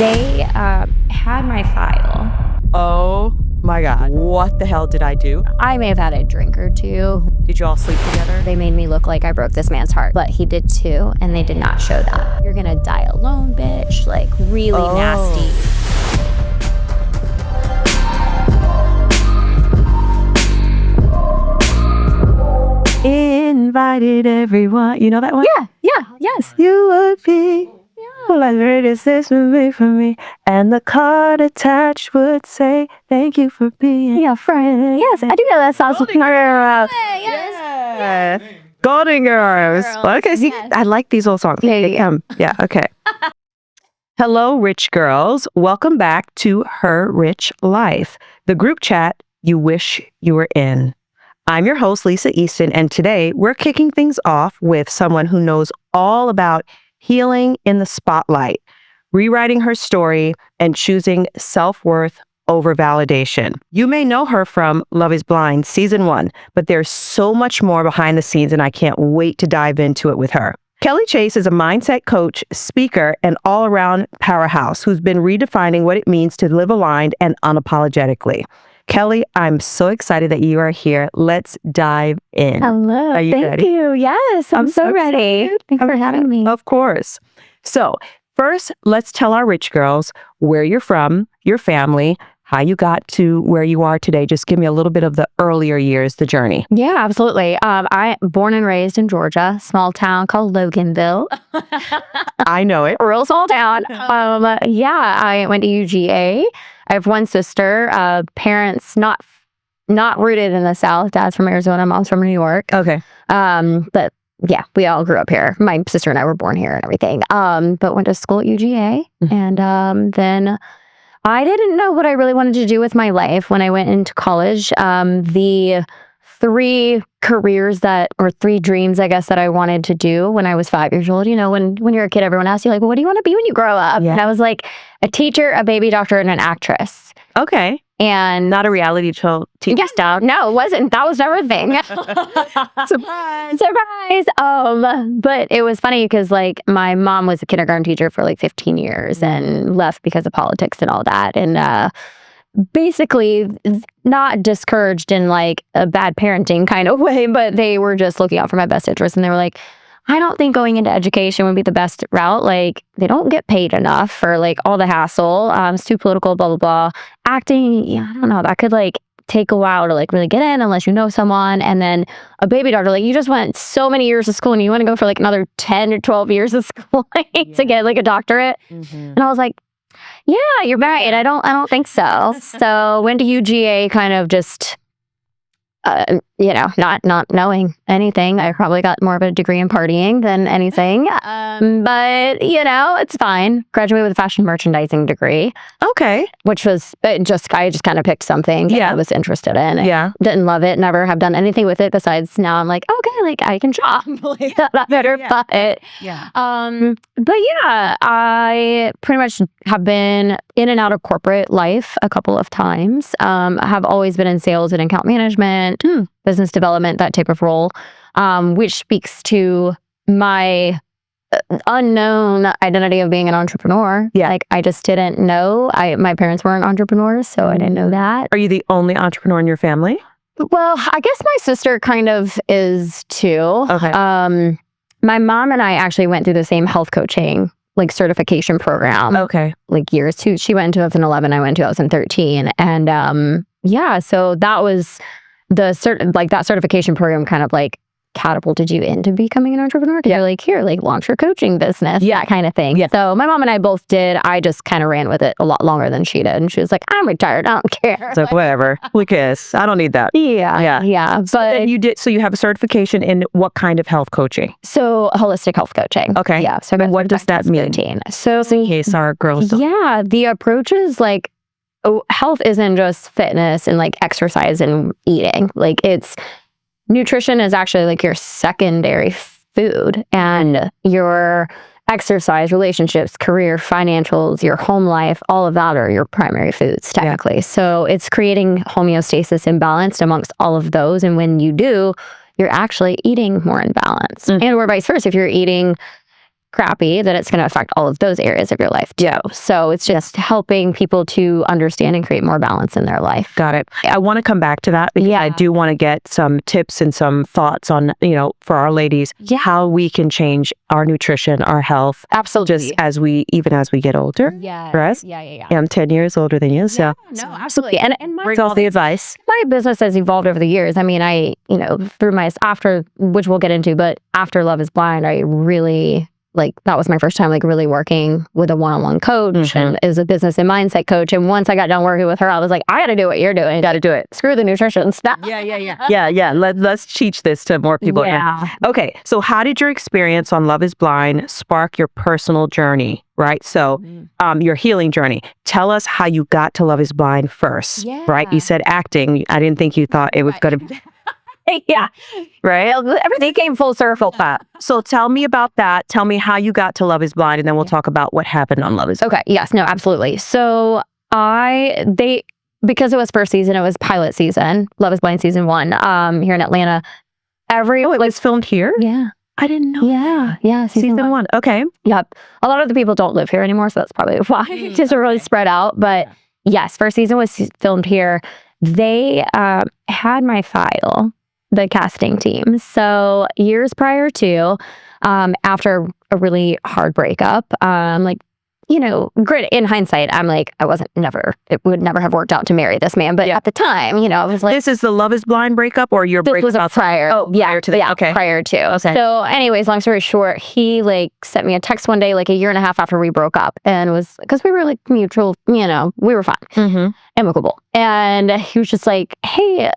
They had my file. Oh my God. What the hell did I do? I may have had a drink or two. Did you all sleep together? They made me look like I broke this man's heart, but he did too, and they did not show that. You're gonna die alone, bitch. Like, really nasty. Invited everyone. You know that one? Yes. You would be like this would for me. And the card attached would say, thank you for being Yeah, friend. Yes, I do know that song. Yes. Golden Girls. Okay, see, Yes. I like these old songs. Yeah. Yeah, okay. Hello, rich girls. Welcome back to Her Rich Life, the group chat you wish you were in. I'm your host, Lisa Easton, and today we're kicking things off with someone who knows all about healing in the spotlight, rewriting her story, and choosing self-worth over validation. You may know her from Love is Blind, Season 1, but there's so much more behind the scenes, and I can't wait to dive into it with her. Kelly Chase is a mindset coach, speaker, and all-around powerhouse who's been redefining what it means to live aligned and unapologetically. Kelly, I'm so excited that you are here. Let's dive in. Hello. Are you Thank ready? you. Yes, I'm so ready. Thanks for having me. Of course. So first, let's tell our rich girls where you're from, your family, how you got to where you are today. Just give me a little bit of the earlier years, the journey. Yeah, absolutely. I born and raised in Georgia, small town called Loganville. I know it. Real small town. I went to UGA. I have one sister. Parents not rooted in the South. Dad's from Arizona. Mom's from New York. Okay. But yeah, we all grew up here. My sister and I were born here and everything. But went to school at UGA, and then I didn't know what I really wanted to do with my life when I went into college. The three dreams, I guess, that I wanted to do when I was 5 years old. You know, when you're a kid, everyone asks you, like, well, what do you want to be when you grow up? Yeah. And I was like, a teacher, a baby doctor, and an actress. Okay. And Not a reality show teacher. yes, no, it wasn't. That was never a thing. Surprise. But it was funny because, like, my mom was a kindergarten teacher for like 15 years and left because of politics and all that. And basically not discouraged in like a bad parenting kind of way, but they were just looking out for my best interest. And they were like, I don't think going into education would be the best route. Like, they don't get paid enough for like all the hassle. It's too political, blah, blah, blah. Acting, I don't know. That could like take a while to like really get in unless you know someone. And then a baby doctor, like, you just went so many years of school and you want to go for like another 10 or 12 years of school to get like a doctorate. And I was like, yeah, you're right. I don't think so. So went to UGA kind of just, not knowing anything. I probably got more of a degree in partying than anything. But, it's fine. Graduated with a fashion merchandising degree. Okay. Which was I just kind of picked something that I was interested in. Yeah. Didn't love it. Never have done anything with it besides now I'm like, okay, like I can shop. Like, that better. But I pretty much have been in and out of corporate life a couple of times. Have always been in sales and account management, business development, that type of role, which speaks to my unknown identity of being an entrepreneur. Yeah. Like, I just didn't know. My parents weren't entrepreneurs, so I didn't know that. Are you the only entrepreneur in your family? Well, I guess my sister kind of is too. Okay. My mom and I actually went through the same health coaching like certification program. Okay. Like years too. She went in 2011, I went in 2013. And so that was that certification program kind of like catapulted you into becoming an entrepreneur. Because you're like, here, like, launch your coaching business, that kind of thing. Yeah. So my mom and I both did. I just kind of ran with it a lot longer than she did. And she was like, I'm retired. I don't care. So whatever. Who cares? I don't need that. Yeah. But you did. So you have a certification in what kind of health coaching? So holistic health coaching. Okay. Yeah. So what does that mean? So in case our girls don't. Yeah, the approach is like, health isn't just fitness and like exercise and eating. Like, nutrition is actually like your secondary food, and your exercise, relationships, career, financials, your home life, all of that are your primary foods technically. Yeah. So it's creating homeostasis and balance amongst all of those. And when you do, you're actually eating more in balance. And or vice versa. If you're eating crappy, then it's going to affect all of those areas of your life too. So it's just helping people to understand and create more balance in their life. Got it. I want to come back to that because I do want to get some tips and some thoughts on, for our ladies, how we can change our nutrition, our health. Absolutely. Just as we get older. Yes. Right? Yeah. I'm 10 years older than you. So no, absolutely. And bring all the advice. My business has evolved over the years. I mean, which we'll get into, but after Love is Blind, I really that was my first time really working with a one-on-one coach and as a business and mindset coach. And once I got done working with her, I was like, I got to do what you're doing. Got to do it. Screw the nutrition stuff. Yeah. Let's teach this to more people. Yeah. Okay. So how did your experience on Love is Blind spark your personal journey? Right. So your healing journey. Tell us how you got to Love is Blind first. Yeah. Right. You said acting. I didn't think you thought it was going to yeah. Right. Everything came full circle. So tell me about that. Tell me how you got to Love is Blind, and then we'll talk about what happened on Love is Blind. Okay. Yes. No, absolutely. So because it was first season, it was pilot season, Love is Blind season 1, here in Atlanta. It was filmed here? Yeah. I didn't know. Yeah. Season 1. Okay. Yep. A lot of the people don't live here anymore, so that's probably why. It's just really spread out. But yes, first season was filmed here. They had my file, the casting team. So years prior to, after a really hard breakup, great in hindsight, I'm like, it would never have worked out to marry this man. But at the time, I was like, this is the Love is Blind breakup, or your breakup? This was prior. Prior to that. Okay. Prior to. Okay. So anyways, long story short, he sent me a text one day, a year and a half after we broke up, and was, because we were mutual, we were fine. Amicable. And he was just like, hey,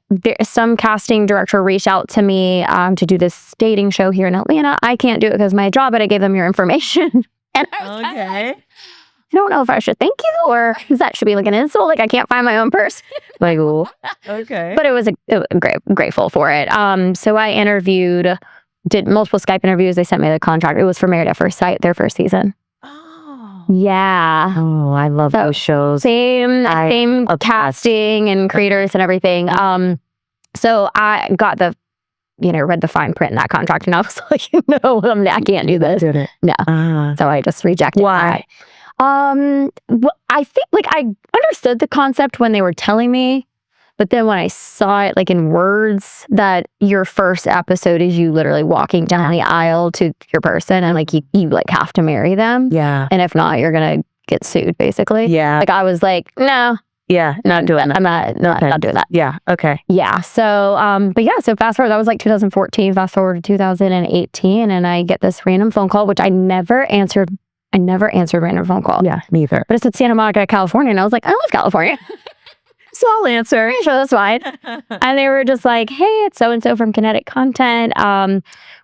some casting director reached out to me to do this dating show here in Atlanta. I can't do it because of my job, but I gave them your information. And I was okay. I don't know if I should thank you or that should be an insult. I can't find my own person. Ooh. Okay. But it was grateful for it. So I did multiple Skype interviews. They sent me the contract. It was for Married at First Sight, their first season. Oh. Yeah. Oh, I love those shows. Same casting and creators and everything. So I got read the fine print in that contract, and I was like, no, I can't do this. Did it? No. So I just rejected. Why? Well, I think I understood the concept when they were telling me, but then when I saw it in words, that your first episode is you literally walking down the aisle to your person, and you have to marry them. Yeah. And if not, you're gonna get sued, basically. Yeah. I was like, no. Yeah, not doing that. I'm not doing that. Yeah. Okay. Yeah. So, so fast forward, that was 2014, fast forward to 2018, and I get this random phone call, which I never answered. I never answered random phone call. Yeah, neither. But it said Santa Monica, California, and I was like, I love California. So I'll answer. Sure, that's fine. And they were just like, hey, it's so-and-so from Kinetic Content.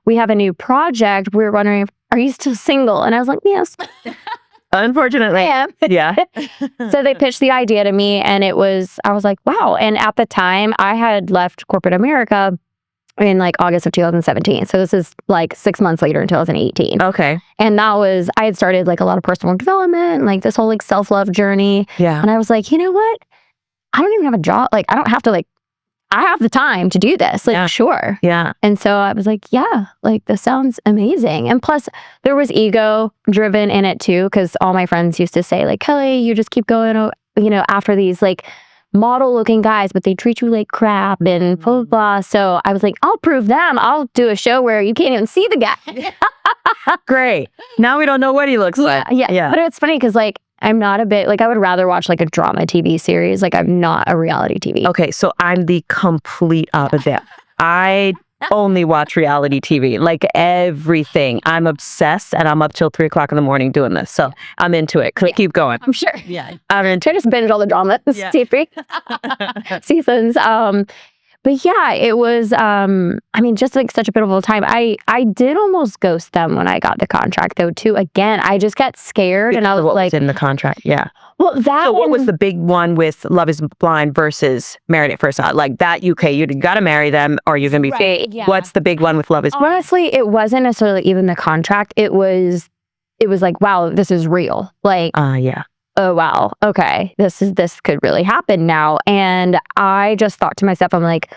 We have a new project. We were wondering, are you still single? And I was like, yes. Unfortunately. I am. Yeah. So they pitched the idea to me, and I was like, wow. And at the time, I had left corporate America in August of 2017. So this is 6 months later in 2018. Okay. And I had started a lot of personal development, this whole self-love journey. Yeah. And I was like, you know what? I don't even have a job. I don't have to I have the time to do this. Sure. Yeah. And so I was like, yeah, this sounds amazing. And plus there was ego driven in it too, because all my friends used to say Kelly, you just keep going, after these model looking guys, but they treat you like crap and blah, blah, blah. So I was like, I'll prove them. I'll do a show where you can't even see the guy. Great. Now we don't know what he looks like. Yeah. But it's funny because I'm not a bit, I would rather watch a drama TV series. I'm not a reality TV. Okay, so I'm the complete opposite. I only watch reality TV, everything. I'm obsessed, and I'm up till 3:00 in the morning doing this. So I'm into it. Keep going. I'm sure. Yeah. I'm into it. Just binge all the drama TV seasons. But yeah, it was, just such a pivotal time. I did almost ghost them when I got the contract though too. Again, I just got scared and I was what was in the contract. Yeah. Well, so what was the big one with Love is Blind versus Married at First Sight? you got to marry them or you're going to be fake. Yeah. What's the big one with Love is Blind? Honestly, it wasn't necessarily even the contract. It was wow, this is real. Yeah. Oh, wow. Okay. This could really happen now. And I just thought to myself, I'm like,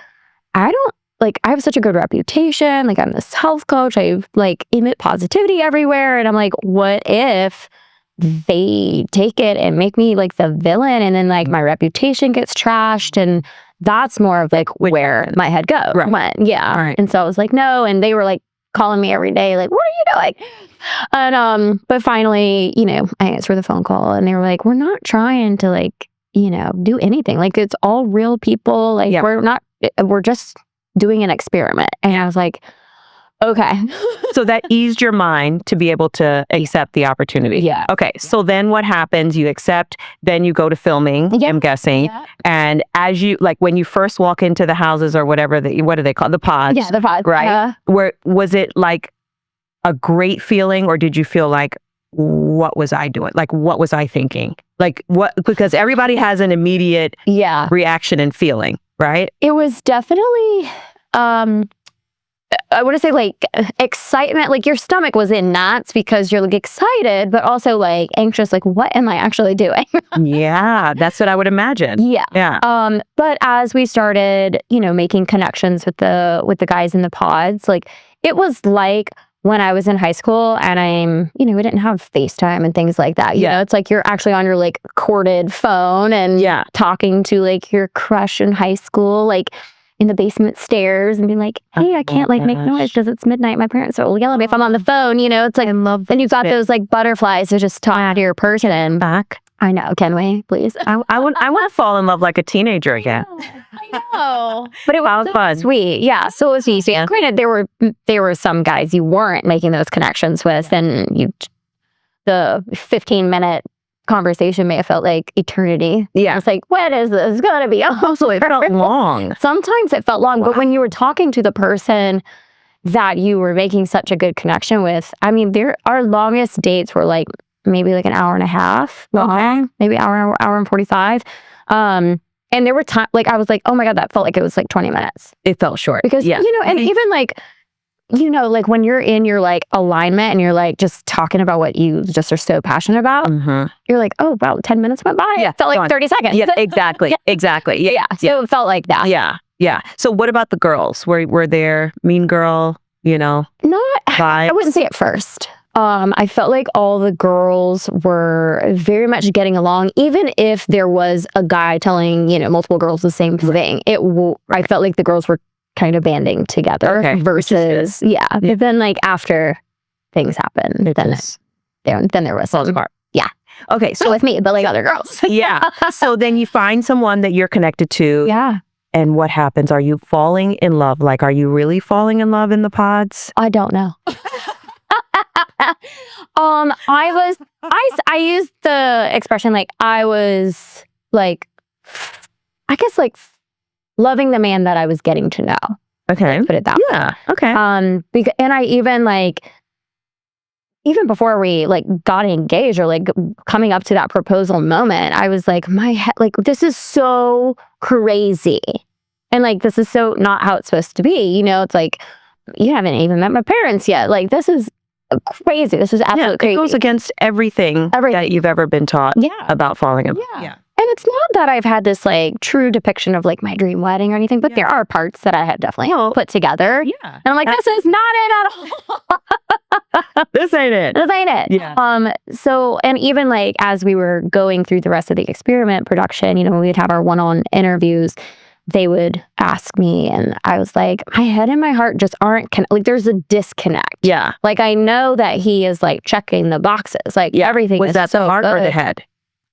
I don't like, I have such a good reputation. Like, I'm this health coach. I like emit positivity everywhere. And I'm like, what if they take it and make me like the villain, and then like my reputation gets trashed? And that's more of like where my head went. Yeah. Right. And so I was like, no. And they were like calling me every day, like, what are you doing? And but finally, I answered the phone call, and they were like, we're not trying to like, do anything. Like, it's all real people. Like, we're just doing an experiment. And I was like, okay. So that eased your mind to be able to accept the opportunity. Yeah. Okay. So then what happens? You accept, then you go to filming, I'm guessing. Yeah. And as you, like when you first walk into the houses or whatever, what do they call the pods? Yeah, the pods. Right. Was it like a great feeling, or did you feel like, what was I doing? Like, what was I thinking? Like what, because everybody has an immediate reaction and feeling, right? It was definitely, I want to say like excitement, like your stomach was in knots because you're like excited, but also like anxious, like what am I actually doing? Yeah, that's what I would imagine. Yeah. But as we started, making connections with the guys in the pods, like it was like when I was in high school and we didn't have FaceTime and things like that. You know, it's like you're actually on your like corded phone and talking to like your crush in high school, like in the basement stairs, and being like, hey, I can't like make noise because it's midnight. My parents will yell at me if I'm on the phone. It's like, I love then you've got those like butterflies to just talk to your person. Back. I know. Can we, please? I want to fall in love like a teenager again. I know. But it was so fun. Sweet. Yeah. So it was easy. And granted, there were some guys you weren't making those connections with, and the 15-minute conversation may have felt like eternity. Yeah. It's like, when is this going to be? Also, it felt long. Sometimes it felt long, but when you were talking to the person that you were making such a good connection with, I mean, our longest dates were like maybe like an hour and a half long, maybe hour and 45. And there were times like I was like, oh my God, that felt like it was like 20 minutes. It felt short. Because, and even like, like when you're in your like alignment and you're like just talking about what you just are so passionate about, you're like, oh, wow, 10 minutes went by. Yeah. It felt like 30 seconds. Yeah, exactly. Exactly. Yeah. So it felt like that. Yeah. Yeah. So what about the girls? Were there mean girl, Not, vibes? I wouldn't say at first. I felt like all the girls were very much getting along, even if there was a guy telling, multiple girls the same thing. I felt like the girls were kind of banding together versus, But then like after things happened, then there was some, Okay. so with me, but like other girls. So then you find someone that you're connected to. Yeah. And what happens? Are you falling in love? Like, are you really falling in love in the pods? I don't know. I used the expression like I was like, I guess like loving the man that I was getting to know. Okay. Let's put it that way. Yeah. Okay. And I even before we like got engaged or like coming up to that proposal moment, I was like, my head, like this is so crazy. And like, this is so not how it's supposed to be. It's like, you haven't even met my parents yet. Like, this is crazy. This is absolutely crazy. It goes against everything that you've ever been taught about falling in love. Yeah. And it's not that I've had this like true depiction of like my dream wedding or anything, but there are parts that I had definitely put together. Yeah. And I'm like, this is not it at all. This ain't it. This ain't it. Yeah. So, and even like as we were going through the rest of the experiment production, when we'd have our one-on interviews, they would ask me, and I was like, my head and my heart just aren't like there's a disconnect. Yeah. Like I know that he is like checking the boxes, like everything. Was that so the heart good. or the head?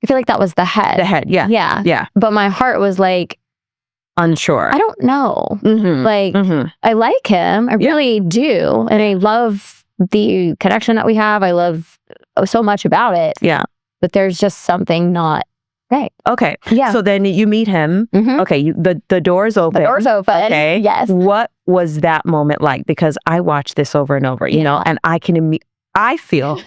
I feel like that was the head. The head, yeah. Yeah. Yeah. But my heart was like, unsure. I don't know. Like, I like him. I really do. And I love the connection that we have. I love so much about it. Yeah. But there's just something not right. Okay. Yeah. So then you meet him. Okay. The door's open. The door's open. Okay. Yes. What was that moment like? Because I watched this over and over, and I feel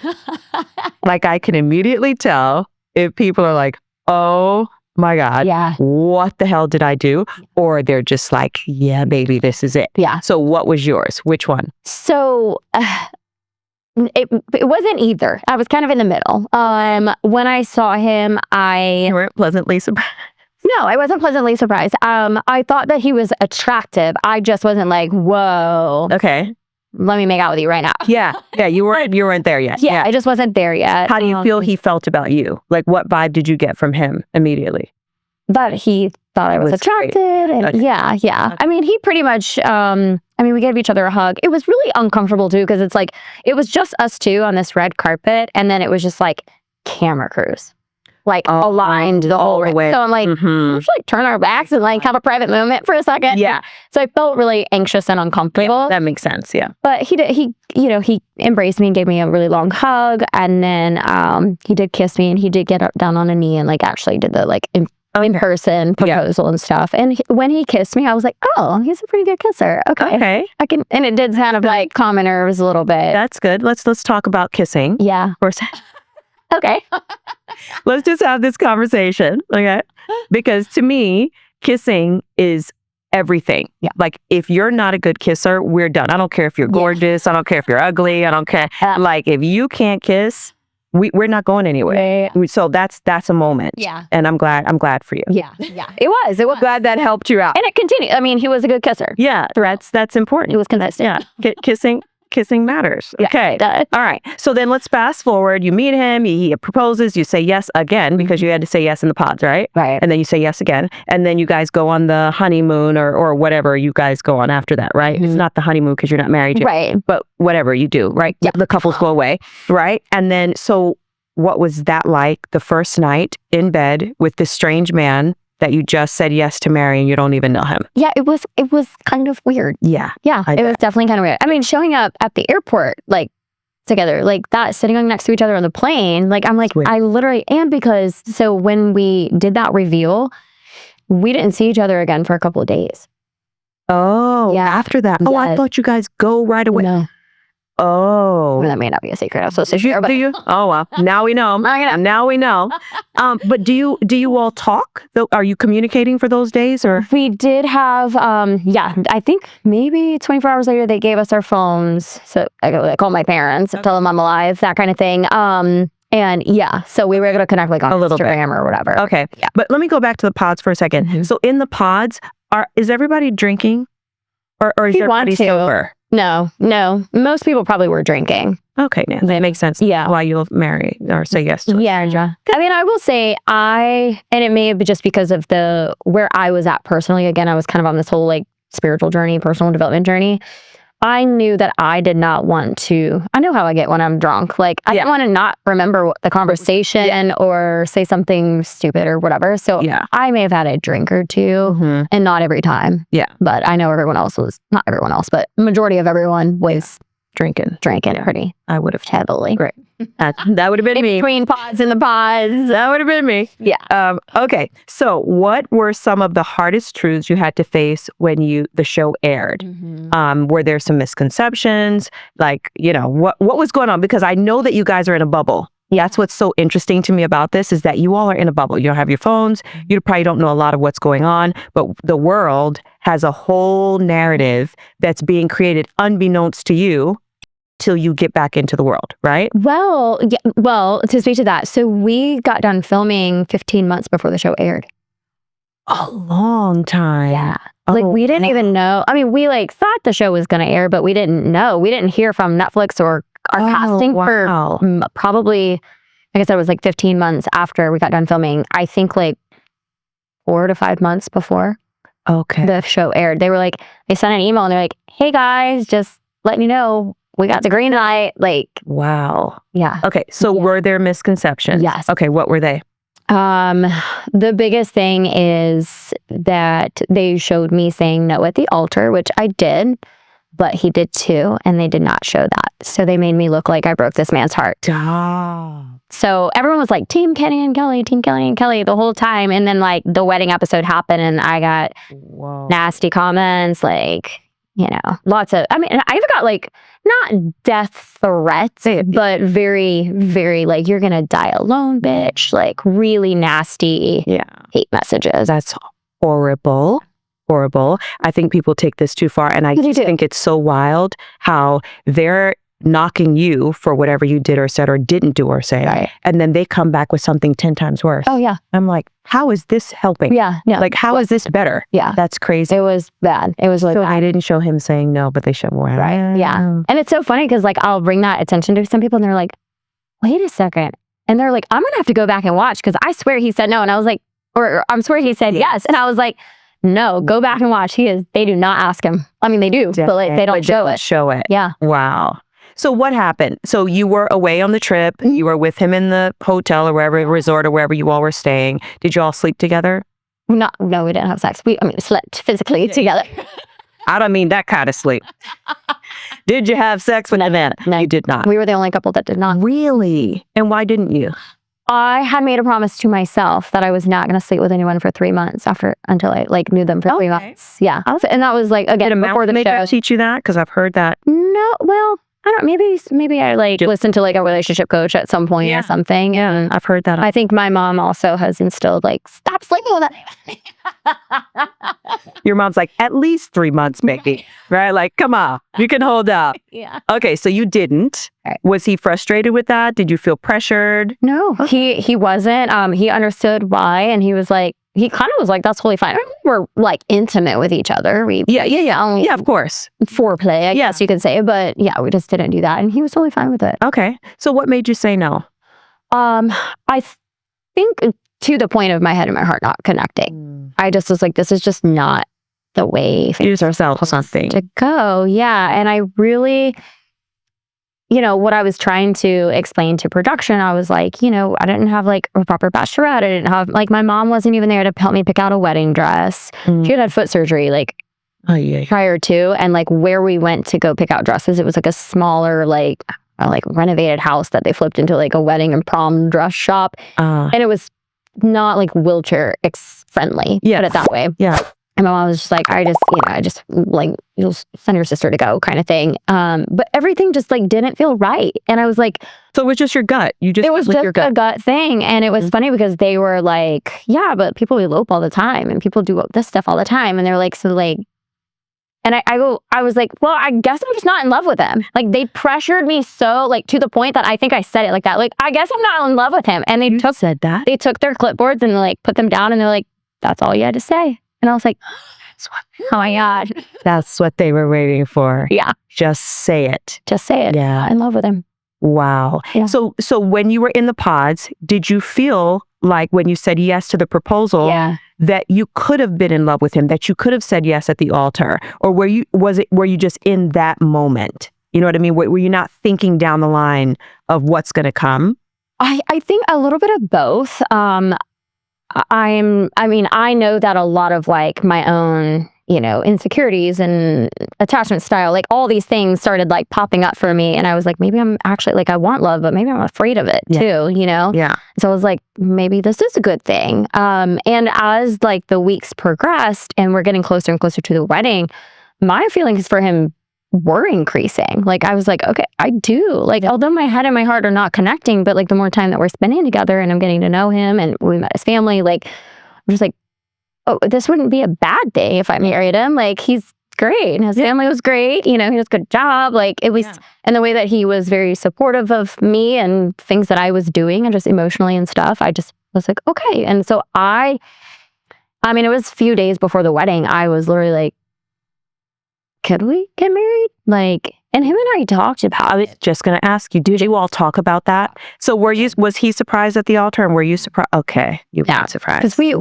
like I can immediately tell if people are like, oh my God, what the hell did I do? Or they're just like, yeah, baby, this is it. Yeah. So what was yours? Which one? So it wasn't either. I was kind of in the middle. When I saw him, You weren't pleasantly surprised. No, No, I wasn't pleasantly surprised. I thought that he was attractive. I just wasn't like, whoa, Okay. let me make out with you right now. Yeah. Yeah. You weren't there yet. Yeah, I just wasn't there yet. How do you feel he felt about you? Like, what vibe did you get from him immediately? That he thought I was Was attracted. And Okay. yeah. Okay. I mean, he pretty much, we gave each other a hug. It was really uncomfortable too, because it's like, it was just us two on this red carpet. And then it was just like camera crews, like aligned the whole way. So I'm like, let's like turn our backs and like have a private moment for a second. Yeah. So I felt really anxious and uncomfortable. Yeah, that makes sense. Yeah. But he embraced me and gave me a really long hug. And then he did kiss me, and he did get up down on a knee and like actually did the like in-person proposal and stuff. And when he kissed me, I was like, oh, he's a pretty good kisser. Okay. I can, and it did kind of like calm my nerves a little bit. That's good. Let's talk about kissing. Yeah. For a second. Okay. Let's just have this conversation. Okay. Because to me, kissing is everything. Yeah. Like, if you're not a good kisser, we're done. I don't care if you're gorgeous. I don't care if you're ugly. I don't care. Like, if you can't kiss, we're not going anywhere. Yeah. So that's a moment. Yeah. And I'm glad for you. Yeah. It was Glad that helped you out. and it continued. I mean, he was a good kisser. Yeah. That's important. He was consistent. Yeah. Kissing matters. Yeah, Okay. it does. All right. So then let's fast forward. You meet him. He proposes. You say yes again, because you had to say yes in the pods, right? Right. And then you say yes again. And then you guys go on the honeymoon or whatever you guys go on after that, right? It's not the honeymoon because you're not married yet. Right. But whatever you do, right? Yeah. The couples go away, right? And then, so what was that like the first night in bed with this strange man that you just said yes to marry and you don't even know him? Yeah, it was kind of weird. Yeah. Yeah, it was definitely kind of weird. I mean, showing up at the airport, like, together, like that, sitting next to each other on the plane, like, I'm like, I literally, and because, so when we did that reveal, we didn't see each other again for a couple of days. Oh, yeah. After that. Oh, I thought you guys go right away. No. Oh. Well, that may not be a secret. I'm supposed to share, but do you? Oh, well, now we know. Now we know. But do you all talk? Are you communicating for those days, or? We did have, I think maybe 24 hours later, they gave us our phones. So I called my parents, tell them I'm alive, that kind of thing. And yeah, so we were able to connect like on a little Instagram or whatever. Okay. Yeah. But let me go back to the pods for a second. So in the pods, is everybody drinking, or is everybody sober? No. Most people probably were drinking. Okay, yeah, that makes sense. Yeah. Why you'll marry or say yes to it. Yeah. I mean, I will say and it may have been just because of where I was at personally. Again, I was kind of on this whole like spiritual journey, personal development journey. I knew that I did not want to, I know how I get when I'm drunk. Like, I didn't want to not remember the conversation or say something stupid or whatever. So I may have had a drink or two, and not every time. Yeah. But I know everyone else was, not everyone else, but majority of everyone was drinking pretty. I would have heavily. Great. That would have been me. Between pods and the pods. That would have been me. Yeah. Okay. So what were some of the hardest truths you had to face when the show aired? Were there some misconceptions? Like, what was going on? Because I know that you guys are in a bubble. That's what's so interesting to me about this, is that you all are in a bubble. You don't have your phones. You probably don't know a lot of what's going on, but the world has a whole narrative that's being created unbeknownst to you till you get back into the world, right? Well, to speak to that, so we got done filming 15 months before the show aired. A long time. Yeah. Like, we didn't even know. I mean, we like thought the show was going to air, but we didn't know. We didn't hear from Netflix or our casting for probably, like I said, it was like 15 months after we got done filming. I think like 4 to 5 months before the show aired. They were like, they sent an email and they're like, hey guys, just letting you know, we got the green light. Like, wow. Yeah. Okay. So were there misconceptions? Yes. Okay. What were they? The biggest thing is that they showed me saying no at the altar, which I did, but he did too, and they did not show that. So they made me look like I broke this man's heart. So everyone was like, Team Kenny and Kelly the whole time. And then like the wedding episode happened and I got nasty comments, like, lots of, I mean, I even got like, not death threats, but very, very like, you're going to die alone, bitch. Like really nasty hate messages. That's horrible. I think people take this too far. And I just think it's so wild how they're knocking you for whatever you did or said or didn't do or say. Right. And then they come back with something 10 times worse. Oh, yeah. I'm like, how is this helping? Yeah. Like, how is this better? Yeah. That's crazy. It was bad. It was like, So I didn't show him saying no, but they showed more. right. Yeah. And it's so funny because like I'll bring that attention to some people and they're like, wait a second. And they're like, I'm going to have to go back and watch because I swear he said no. And I was like, or I'm swear he said yes. And I was like, no, go back and watch. They do not ask him. I mean, they do, but like, they don't show it. Show it. Yeah. Wow. So what happened? So you were away on the trip. You were with him in the hotel or wherever, resort or wherever you all were staying. Did you all sleep together? No, we didn't have sex. We slept physically together. I don't mean that kind of sleep. Did you have sex with that man? No. You did not. We were the only couple that did not. Really? And why didn't you? I had made a promise to myself that I was not going to sleep with anyone for 3 months until I like knew them for 3 months. Yeah. And that was like, again, before the show. Teach you that? Because I've heard that. No, well, I don't, maybe I like listened to like a relationship coach at some point or something. Yeah, I've heard that. I think my mom also has instilled like, stop sleeping with that. Your mom's like, at least 3 months, baby. Right? Like, come on, you can hold up. Yeah. Okay, so you didn't. Right. Was he frustrated with that? Did you feel pressured? No, he wasn't. He understood why. And he was like, he kind of was like, that's totally fine. We're like intimate with each other. Yeah, of course. Foreplay, I guess you could say. But yeah, we just didn't do that. And he was totally fine with it. Okay. So what made you say no? I think to the point of my head and my heart not connecting. I just was like, this is just not the way Use ourselves something to go. Yeah. And I really, what I was trying to explain to production, I was like, I didn't have like a proper bachelorette. I didn't have like, my mom wasn't even there to help me pick out a wedding dress. She had foot surgery like prior to, and like where we went to go pick out dresses, it was like a smaller, like renovated house that they flipped into like a wedding and prom dress shop. And it was not like wheelchair friendly, put it that way. Yeah. And my mom was just like, I just like, you'll send your sister to go kind of thing. But everything just like didn't feel right. And I was like, so it was just your gut. It was just a gut thing. And it was funny because they were like, yeah, but people elope all the time and people do this stuff all the time. And they're like, so like, and I was like, well, I guess I'm just not in love with him. Like they pressured me so like to the point that I think I said it like that. Like, I guess I'm not in love with him. And they took their clipboards and like put them down and they're like, that's all you had to say. And I was like, oh my God. That's what they were waiting for. Yeah. Just say it. Just say it. Yeah. I'm in love with him. Wow. Yeah. So when you were in the pods, did you feel like when you said yes to the proposal that you could have been in love with him, that you could have said yes at the altar? Or were you just in that moment? You know what I mean? Were you not thinking down the line of what's going to come? I think a little bit of both. I know that a lot of like my own, insecurities and attachment style, like all these things started like popping up for me. And I was like, maybe I'm actually like, I want love, but maybe I'm afraid of it too, Yeah. So I was like, maybe this is a good thing. And as like the weeks progressed and we're getting closer and closer to the wedding, my feelings for him were increasing. Like I was like, okay, I do. Like, although my head and my heart are not connecting, but like the more time that we're spending together and I'm getting to know him and we met his family, like I'm just like, oh, this wouldn't be a bad thing if I married him. Like he's great and his family was great. He does a good job. Like it was, and the way that he was very supportive of me and things that I was doing and just emotionally and stuff, I just was like, okay. And so it was a few days before the wedding. I was literally like, could we get married? Like, and him and I talked about I was just going to ask you, did you all talk about that? So was he surprised at the altar and were you surprised? Okay. You weren't surprised. Because he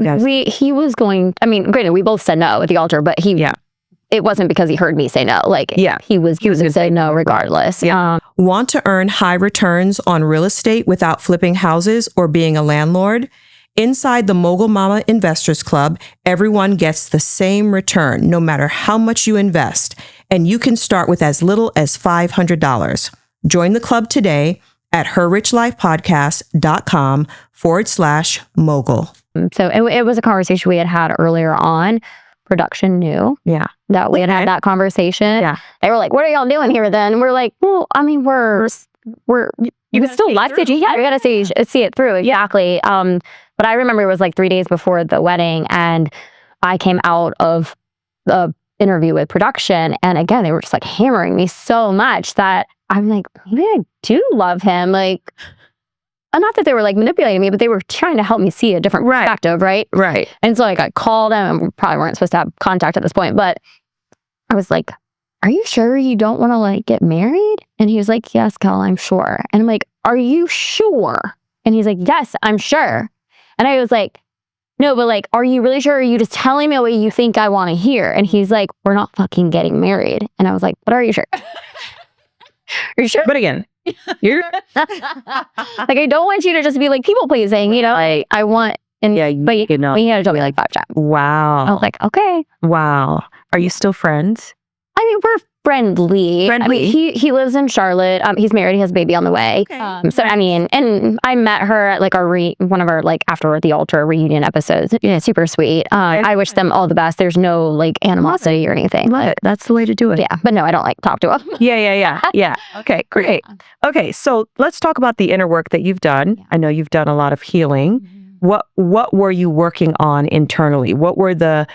was going, granted, we both said no at the altar, but it wasn't because he heard me say no. Like, he was going to say no regardless. Yeah. Want to earn high returns on real estate without flipping houses or being a landlord? Inside the Mogul Mama Investors Club, everyone gets the same return, no matter how much you invest, and you can start with as little as $500. Join the club today at herrichlifepodcast.com/mogul. So it was a conversation we had earlier on. Production knew that we had that conversation. Yeah. They were like, what are y'all doing here then? We're like, well, we're you still life stage. Yeah, you got to see it through. Exactly. But I remember it was like 3 days before the wedding and I came out of interview with production. And again, they were just like hammering me so much that I'm like, maybe I do love him. Like, not that they were like manipulating me, but they were trying to help me see a different perspective, right? Right. And so like I called him, and we probably weren't supposed to have contact at this point, but I was like, are you sure you don't want to like get married? And he was like, yes, Kel, I'm sure. And I'm like, are you sure? And he's like, yes, I'm sure. And I was like, no, but like, are you really sure? Or are you just telling me what you think I want to hear? And he's like, we're not fucking getting married. And I was like, but are you sure? Are you sure? But again, you're Like, I don't want you to just be like people pleasing, you know? Like, I want, and yeah, but he had to tell me like 5 times. wow. I was like, okay. Wow. Are you still friends? I mean, we're friendly. I mean, he lives in Charlotte. He's married. He has a baby on the way. Okay. So I mean, and I met her at like one of our like after the altar reunion episodes. Yeah, super sweet. I wish them all the best. There's no like animosity or anything. Love it. That's the way to do it. Yeah, but no, I don't like talk to him. Yeah. Okay, great. Okay, so let's talk about the inner work that you've done. Yeah. I know you've done a lot of healing. What were you working on internally? What were the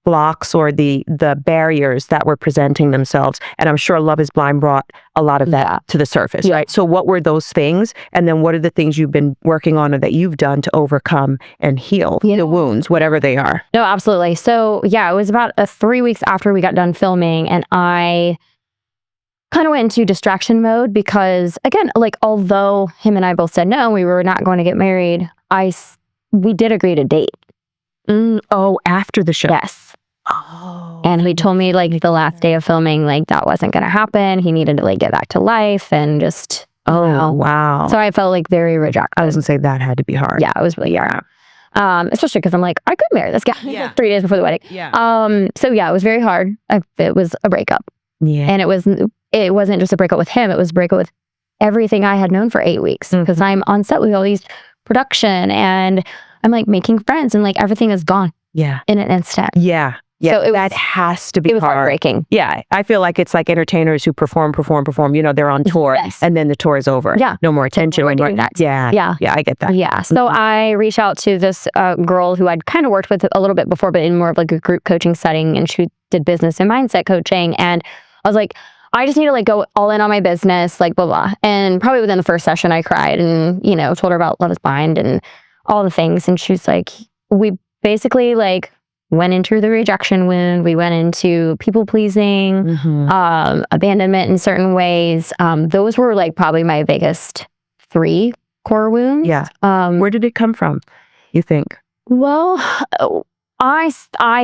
blocks or the barriers that were presenting themselves? And I'm sure Love is Blind brought a lot of that to the surface, right? So what were those things? And then what are the things you've been working on or that you've done to overcome and heal the wounds, whatever they are? No, absolutely. So yeah, it was about 3 weeks after we got done filming, and I kind of went into distraction mode because, again, like although him and I both said no, we were not going to get married, we did agree to date. Oh, after the show. Yes. Oh. And he told me like the last day of filming, like that wasn't going to happen. He needed to like get back to life and just, wow. So I felt like very rejected. I was going to say that had to be hard. Yeah, it was really hard. Especially because I'm like, I could marry this guy 3 days before the wedding. Yeah. So yeah, it was very hard. It was a breakup. Yeah. And it wasn't just a breakup with him. It was a breakup with everything I had known for 8 weeks because I'm on set with all these production and I'm like making friends and like everything is gone. Yeah. In an instant. Yeah. Yeah. So that has to be it was hard. heartbreaking. Yeah. I feel like it's like entertainers who perform, you know, they're on tour and then the tour is over. Yeah. No more attention. What do we do next? Yeah. Yeah. Yeah. I get that. Yeah. So I reached out to this girl who I'd kind of worked with a little bit before, but in more of like a group coaching setting. And she did business and mindset coaching. And I was like, I just need to like go all in on my business, like blah, blah. And probably within the first session, I cried and, you know, told her about Love is Blind and all the things. And she was like, we basically like went into the rejection wound. We went into people pleasing, abandonment in certain ways. Those were like probably my biggest 3 core wounds. Yeah. Where did it come from, you think? Well, I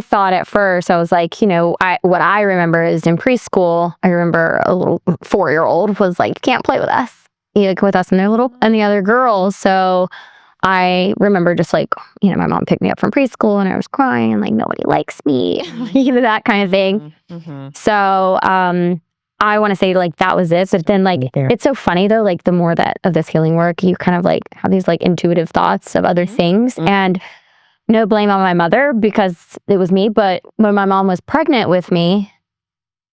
thought at first, I was like, you know, what I remember is in preschool, I remember a little 4-year-old was like, can't play with us. Like with us and the other girls. So I remember just like, you know, my mom picked me up from preschool and I was crying and like, nobody likes me, you know, that kind of thing. So I want to say like that was it. But then like, it's so funny though, like the more that of this healing work, you kind of like have these like intuitive thoughts of other things and no blame on my mother because it was me. But when my mom was pregnant with me,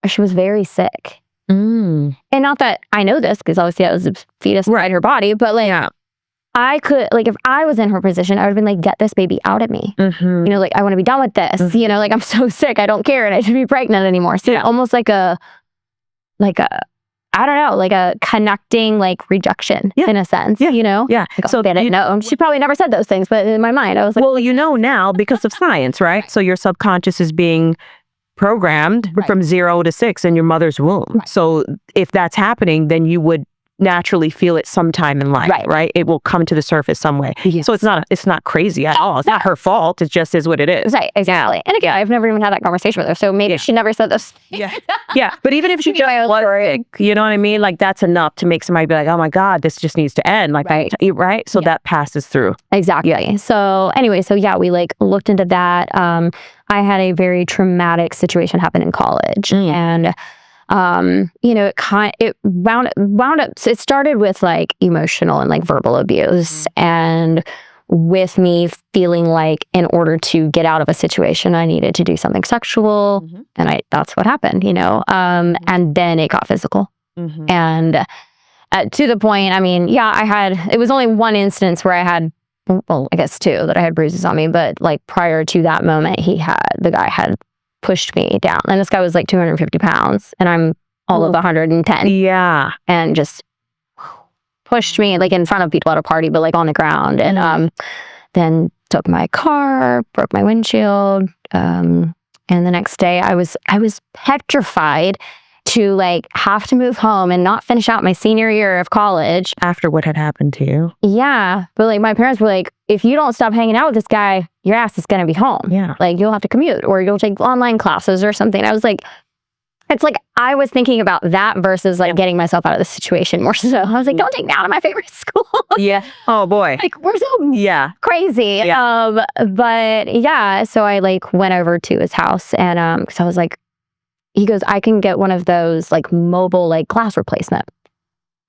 she was very sick. And not that I know this because obviously I was a fetus inside her body, but like, I could, like, if I was in her position, I would have been like, get this baby out of me. You know, like, I want to be done with this. You know, like, I'm so sick. I don't care. And I should be pregnant anymore. So almost like a, I don't know, like a connecting, like, rejection in a sense, you know? Yeah. Like, so they didn't know. She probably never said those things, but in my mind, I was like, well, you know now because of science, right? So your subconscious is being programmed from 0 to 6 in your mother's womb. So if that's happening, then you would naturally feel it sometime in life, right? It will come to the surface some way. So it's not crazy at all. It's not her fault. It just is what it is. Right, exactly. And again, I've never even had that conversation with her, so maybe she never said this. Yeah. But even if she just was, you know what I mean? Like that's enough to make somebody be like, oh my God, this just needs to end. Like, right? So that passes through. Exactly. So anyway, we like looked into that. I had a very traumatic situation happen in college and you know, it wound up, so it started with like emotional and like verbal abuse and with me feeling like in order to get out of a situation, I needed to do something sexual and that's what happened, you know, and then it got physical and to the point, I mean, it was only one instance where I had, well, I guess 2 that I had bruises on me, but like prior to that moment, the guy had pushed me down. And this guy was like 250 pounds and I'm all of 110 Yeah. and just pushed me like in front of people at a party, but like on the ground. And then took my car, broke my windshield. And the next day I was petrified to like have to move home and not finish out my senior year of college. After what had happened to you. Yeah. But like my parents were like, if you don't stop hanging out with this guy, your ass is going to be home. Yeah. Like you'll have to commute or you'll take online classes or something. I was like, it's like I was thinking about that versus like getting myself out of the situation more so. I was like, don't take me out of my favorite school. Yeah. Oh boy. Like we're so Yeah. crazy. Yeah. But yeah, so I like went over to his house and because I was like, he goes, I can get one of those like mobile like glass replacement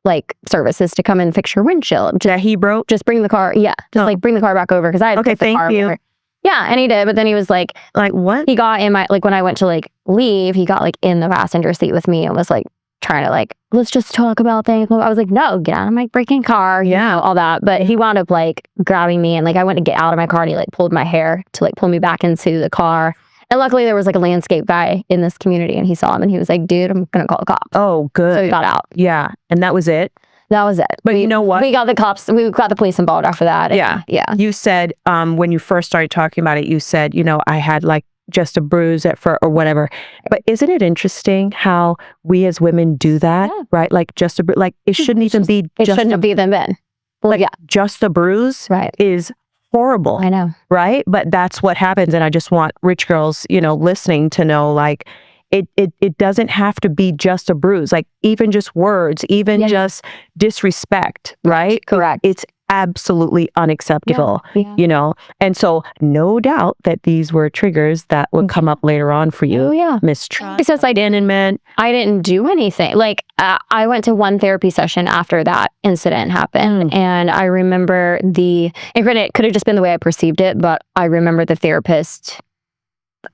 like services to come and fix your windshield. That he broke? Just bring the car. Yeah. Just like bring the car back over because I had Okay, put the car thank you. over. Yeah, and he did. But then he was like what? he got in my like when I went to like leave, he got like in the passenger seat with me and was like trying to like, let's just talk about things. I was like, no, get out of my freaking car. You know, all that. But he wound up like grabbing me and like I went to get out of my car and he like pulled my hair to like pull me back into the car. And luckily there was like a landscape guy in this community and he saw him and he was like, dude, I'm going to call the cops. Oh, good. So he got out. Yeah. And that was it? That was it. But you know what? We got the cops. We got the police involved after that. Yeah. Yeah. You said when you first started talking about it, you said, you know, I had like just a bruise or whatever. But isn't it interesting how we as women do that? Yeah. Right? Like just a like it shouldn't even be It just shouldn't have been then. Well, like just a bruise Right. is horrible. I know. Right? But that's what happens. And I just want rich girls, you know, listening to know like it doesn't have to be just a bruise, like even just words, even just disrespect, right? Correct. It's absolutely unacceptable, Yeah. you know? And so no doubt that these were triggers that would come up later on for you. Oh, yeah. Mistrust, Because abandonment. I didn't do anything. Like I went to one therapy session after that incident happened. And I remember and granted, it could have just been the way I perceived it, but I remember the therapist,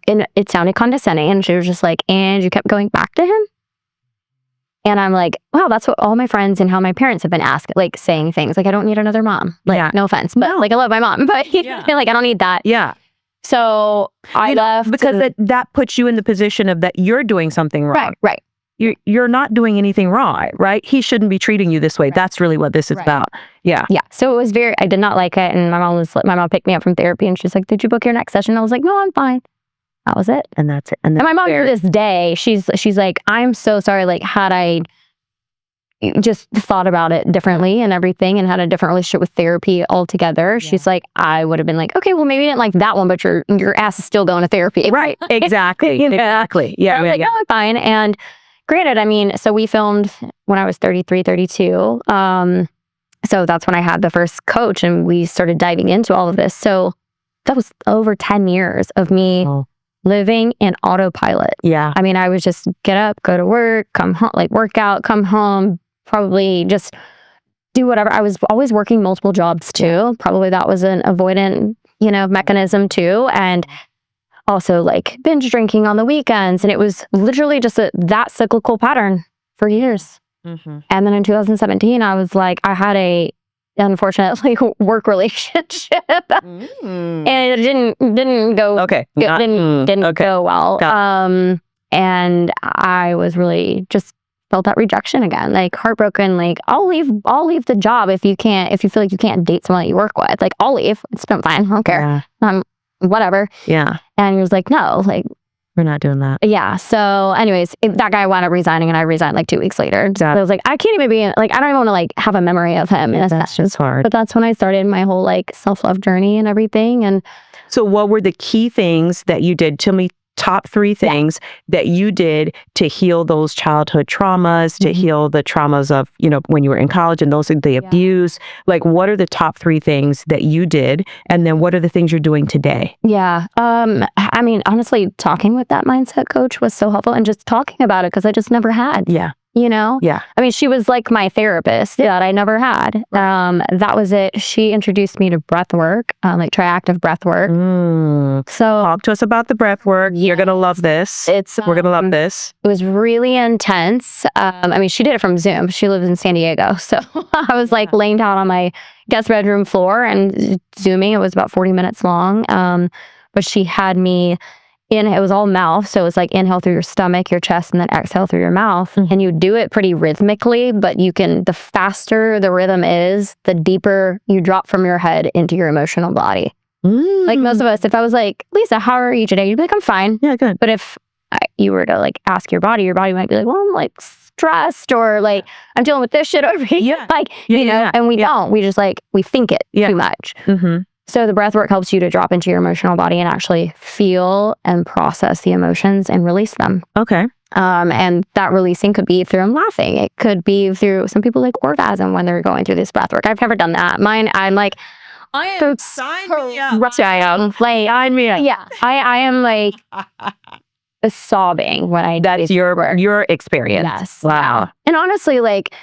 and it sounded condescending. And she was just like, and you kept going back to him? And I'm like, wow, that's what all my friends and how my parents have been asking, like saying things like, I don't need another mom. Like, no offense, but like I love my mom, but like I don't need that. Yeah. So I left because that puts you in the position of that you're doing something wrong. Right. You're not doing anything wrong, right? He shouldn't be treating you this way. Right. That's really what this is about. Yeah. Yeah. So it was I did not like it. And my mom picked me up from therapy and she's like, did you book your next session? I was like, no, I'm fine. That was it. And that's it. And my mom to this day, she's like, I'm so sorry. Like had I just thought about it differently and everything and had a different relationship with therapy altogether. Yeah. She's like, I would have been like, okay, well maybe you didn't like that one, but your ass is still going to therapy. Right. Exactly. Exactly. Yeah. Like, no, I'm fine. And granted, I mean, so we filmed when I was 33, 32. So that's when I had the first coach and we started diving into all of this. So that was over 10 years of me living in autopilot. Yeah. I mean, I would just get up, go to work, come home, like work out, come home, probably just do whatever. I was always working multiple jobs too. Probably that was an avoidant, mechanism too. And also like binge drinking on the weekends. And it was literally just that cyclical pattern for years. Mm-hmm. And then in 2017, I was like, I had unfortunately work relationship and it didn't go didn't go well. And I was really just felt that rejection again, like heartbroken. Like I'll leave the job if you feel like you can't date someone that you work with. Like I'll leave. It's been fine. I don't care. Whatever. Yeah. And he was like, no, like we're not doing that. Yeah. So anyways, that guy wound up resigning and I resigned like 2 weeks later. So I was like, I can't even be like, I don't even want to like have a memory of him in a session. It's hard. But that's when I started my whole like self-love journey and everything. And so what were the key things that you did? Tell me top 3 things that you did to heal those childhood traumas, to heal the traumas of, when you were in college and those the abuse. Like what are the top 3 things that you did? And then what are the things you're doing today? Yeah. I mean, honestly, talking with that mindset coach was so helpful and just talking about it because I just never had. Yeah. Yeah. I mean, she was like my therapist that I never had. That was it. She introduced me to breath work, like triactive breath work. So talk to us about the breath work. You're going to love this. We're going to love this. It was really intense. I mean, she did it from Zoom. She lives in San Diego. So I was like laying down on my guest bedroom floor and Zooming. It was about 40 minutes long. But she had me it was all mouth. So it's like inhale through your stomach, your chest, and then exhale through your mouth. And you do it pretty rhythmically, but the faster the rhythm is, the deeper you drop from your head into your emotional body. Like most of us, if I was like, Lisa, how are you today? You'd be like, I'm fine. Yeah, good. But if you were to like ask your body might be like, well, I'm like stressed, or like I'm dealing with this shit over here. Yeah. Like, and we don't. We just like, we think it too much. So the breath work helps you to drop into your emotional body and actually feel and process the emotions and release them. Okay. And that releasing could be through laughing. It could be through, some people like orgasm when they're going through this breath work. I've never done that. Mine, I'm like, Sign me up. like, Sign me up. yeah, I am like sobbing when I do That's your experience. Yes. Wow. And honestly, like,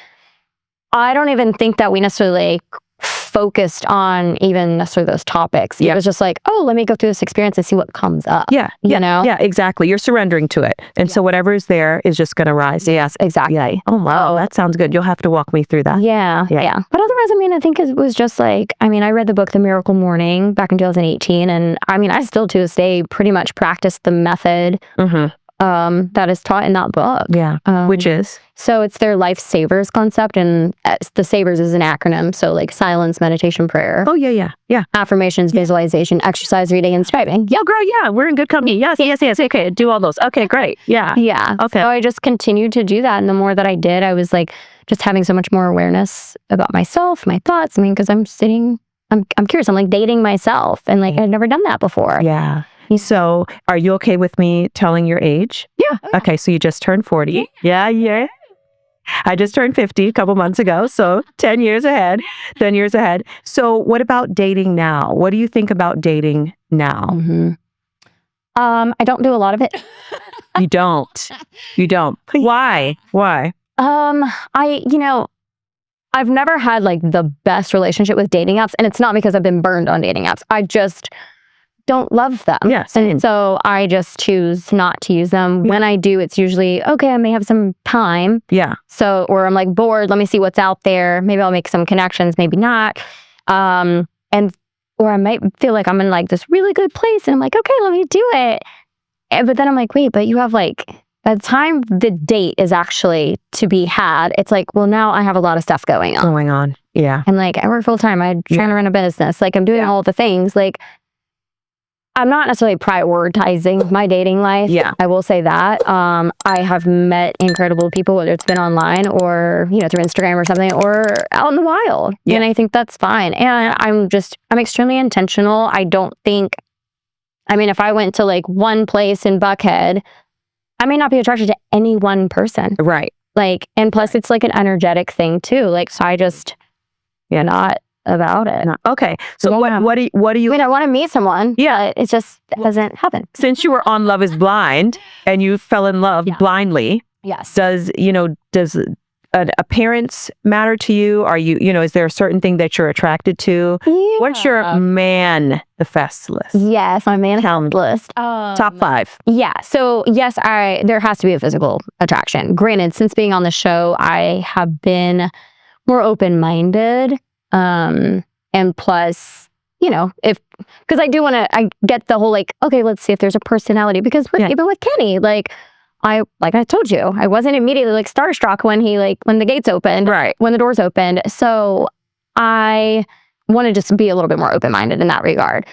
I don't even think that we necessarily like, focused on even necessarily those topics. It was just like, oh, let me go through this experience and see what comes up. Yeah. You know? Yeah, exactly. You're surrendering to it. And so whatever is there is just going to rise. Yes, exactly. Yeah. Oh, wow. That sounds good. You'll have to walk me through that. Yeah. But otherwise, I mean, I think it was just like, I mean, I read the book, The Miracle Morning, back in 2018. And I mean, I still to this day pretty much practice the method that is taught in that book. Yeah. Which is? So it's their life savers concept. And the savers is an acronym. So like silence, meditation, prayer. Oh, yeah. Affirmations, visualization, exercise, reading, and striving. Yeah, girl, yeah. We're in good company. Yes. Okay, do all those. Okay, great. Yeah. Okay. So I just continued to do that. And the more that I did, I was like just having so much more awareness about myself, my thoughts. I mean, because I'm curious. I'm like dating myself. And like, I'd never done that before. Yeah. So are you okay with me telling your age? Yeah. Okay, so you just turned 40. Yeah. I just turned 50 a couple months ago, so 10 years ahead. So what about dating now? What do you think about dating now? I don't do a lot of it. You don't. Why? I've never had like the best relationship with dating apps, and it's not because I've been burned on dating apps. I just don't love them. Yes. And so I just choose not to use them. When I do, it's usually, okay, I may have some time. Yeah. So, or I'm like bored, let me see what's out there. Maybe I'll make some connections, maybe not. Or I might feel like I'm in like this really good place and I'm like, okay, let me do it. But then I'm like, wait, but you have like, by the time the date is actually to be had, it's like, well, now I have a lot of stuff going on. Yeah. And like, I work full time. I'm trying to run a business. Like I'm doing all the things. Like I'm not necessarily prioritizing my dating life. Yeah. I will say that. I have met incredible people, whether it's been online or, through Instagram or something, or out in the wild. Yeah. And I think that's fine. And I'm extremely intentional. I don't think, if I went to like one place in Buckhead, I may not be attracted to any one person. Right. Like, and plus it's like an energetic thing too. Like, so I just, not about it. Okay. So what do you? I want to meet someone. Yeah. It just doesn't happen. Since you were on Love is Blind and you fell in love blindly. Yes. Does appearance matter to you? Are you, is there a certain thing that you're attracted to? Yeah. What's your manifest list? Yes, my manifest list. Top 5. Yeah. So yes, there has to be a physical attraction. Granted, since being on the show, I have been more open-minded. And plus, because I get the whole like, okay, let's see if there's a personality. Because even with Kenny, like I told you, I wasn't immediately like starstruck when when the gates opened, right? When the doors opened. So I want to just be a little bit more open-minded in that regard.